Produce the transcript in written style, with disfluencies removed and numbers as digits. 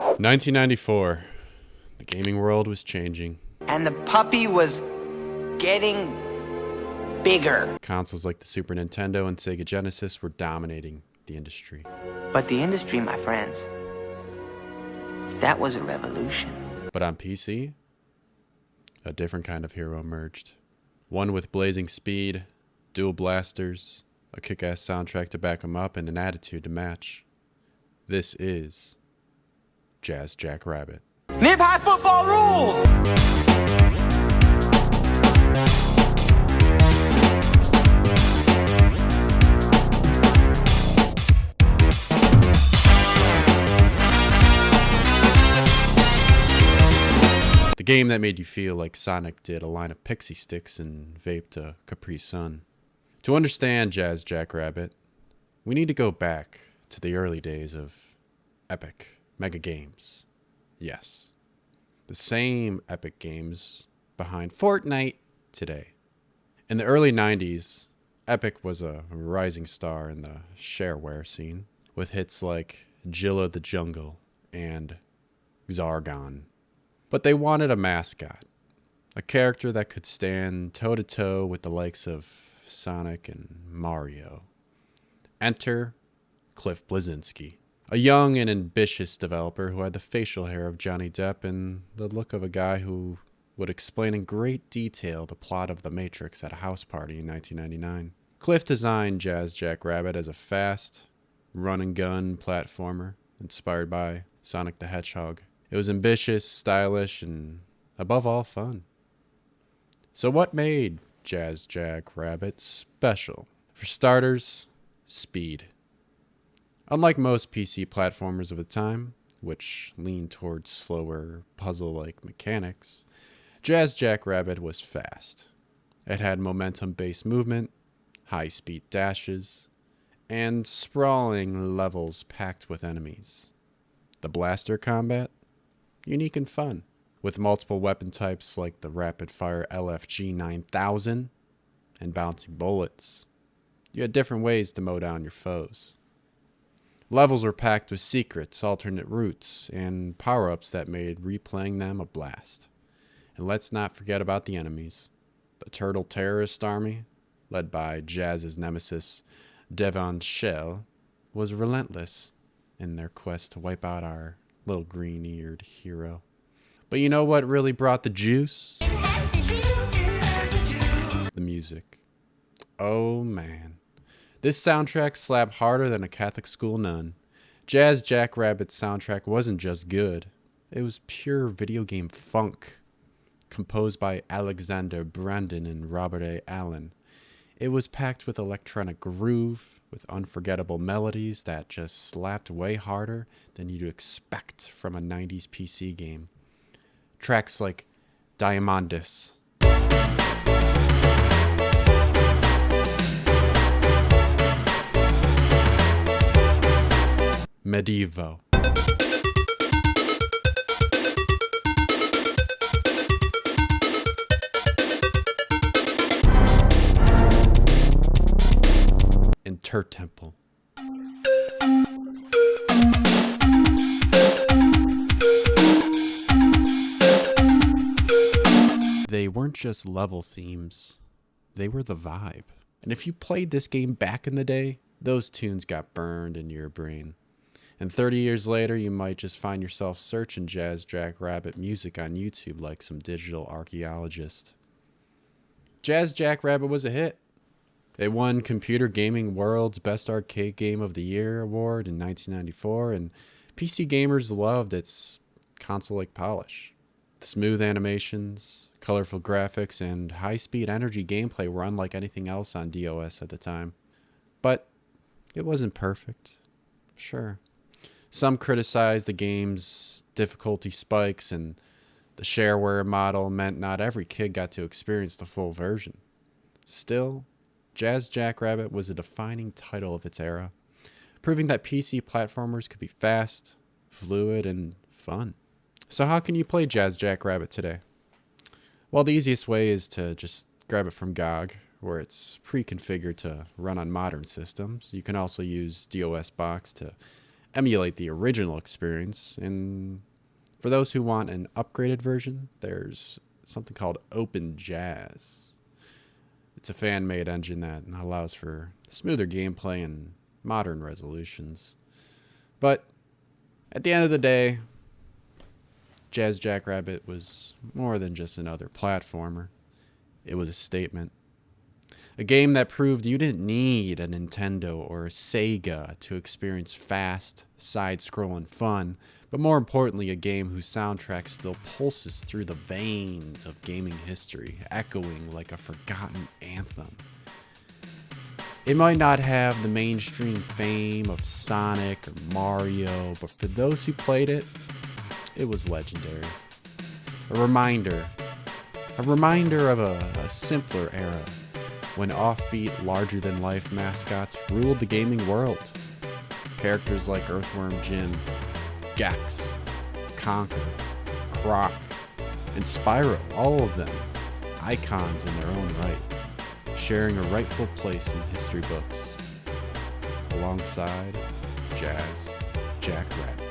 1994. The gaming world was changing. And the puppy was getting bigger. Consoles like the Super Nintendo and Sega Genesis were dominating the industry. But the industry, my friends, that was a revolution. But on PC, a different kind of hero emerged. One with blazing speed, dual blasters, a kick-ass soundtrack to back them up, and an attitude to match. This is Jazz Jackrabbit. Nip-high football rules! The game that made you feel like Sonic did a line of pixie sticks and vaped a Capri Sun. To understand Jazz Jackrabbit, we need to go back to the early days of Epic MegaGames. Yes, the same Epic Games behind Fortnite today. In the early 90s, Epic was a rising star in the shareware scene, with hits like Jilla the Jungle and Zargon. But they wanted a mascot, a character that could stand toe-to-toe with the likes of Sonic and Mario. Enter Cliff Bleszinski, a young and ambitious developer who had the facial hair of Johnny Depp and the look of a guy who would explain in great detail the plot of The Matrix at a house party in 1999. Cliff designed Jazz Jackrabbit as a fast, run-and-gun platformer inspired by Sonic the Hedgehog. It was ambitious, stylish, and above all, fun. So what made Jazz Jackrabbit special? For starters, speed. Unlike most PC platformers of the time, which leaned towards slower, puzzle-like mechanics, Jazz Jackrabbit was fast. It had momentum-based movement, high-speed dashes, and sprawling levels packed with enemies. The blaster combat? Unique and fun, with multiple weapon types like the rapid-fire LFG 9000 and bouncy bullets. You had different ways to mow down your foes. Levels were packed with secrets, alternate routes, and power-ups that made replaying them a blast. And let's not forget about the enemies. The Turtle Terrorist Army, led by Jazz's nemesis Devon Shell, was relentless in their quest to wipe out our little green-eared hero. But you know what really brought the juice? The music. Oh man. This soundtrack slapped harder than a Catholic school nun. Jazz Jackrabbit's soundtrack wasn't just good. It was pure video game funk, composed by Alexander Brandon and Robert A. Allen. It was packed with electronic groove, with unforgettable melodies that just slapped way harder than you'd expect from a 90s PC game. Tracks like Diamondis, Medievo, Intertemple. They weren't just level themes, they were the vibe. And if you played this game back in the day, those tunes got burned in your brain. And 30 years later, you might just find yourself searching Jazz Jackrabbit music on YouTube like some digital archaeologist. Jazz Jackrabbit was a hit. It won Computer Gaming World's Best Arcade Game of the Year award in 1994, and PC gamers loved its console-like polish. The smooth animations, colorful graphics, and high-speed energy gameplay were unlike anything else on DOS at the time. But it wasn't perfect. Sure. Some criticized the game's difficulty spikes, and the shareware model meant not every kid got to experience the full version. Still, Jazz Jackrabbit was a defining title of its era, proving that PC platformers could be fast, fluid, and fun. So how can you play Jazz Jackrabbit today? Well, the easiest way is to just grab it from GOG, where it's pre-configured to run on modern systems. You can also use DOSBox to emulate the original experience. And for those who want an upgraded version, there's something called OpenJazz. It's a fan-made engine that allows for smoother gameplay and modern resolutions. But at the end of the day, Jazz Jackrabbit was more than just another platformer. It was a statement. A game that proved you didn't need a Nintendo or a Sega to experience fast, side-scrolling fun, but more importantly, a game whose soundtrack still pulses through the veins of gaming history, echoing like a forgotten anthem. It might not have the mainstream fame of Sonic or Mario, but for those who played it, it was legendary. A reminder of a simpler era when offbeat, larger-than-life mascots ruled the gaming world. Characters like Earthworm Jim, Gex, Conker, Croc, and Spyro, all of them icons in their own right, sharing a rightful place in history books, alongside Jazz Jackrabbit.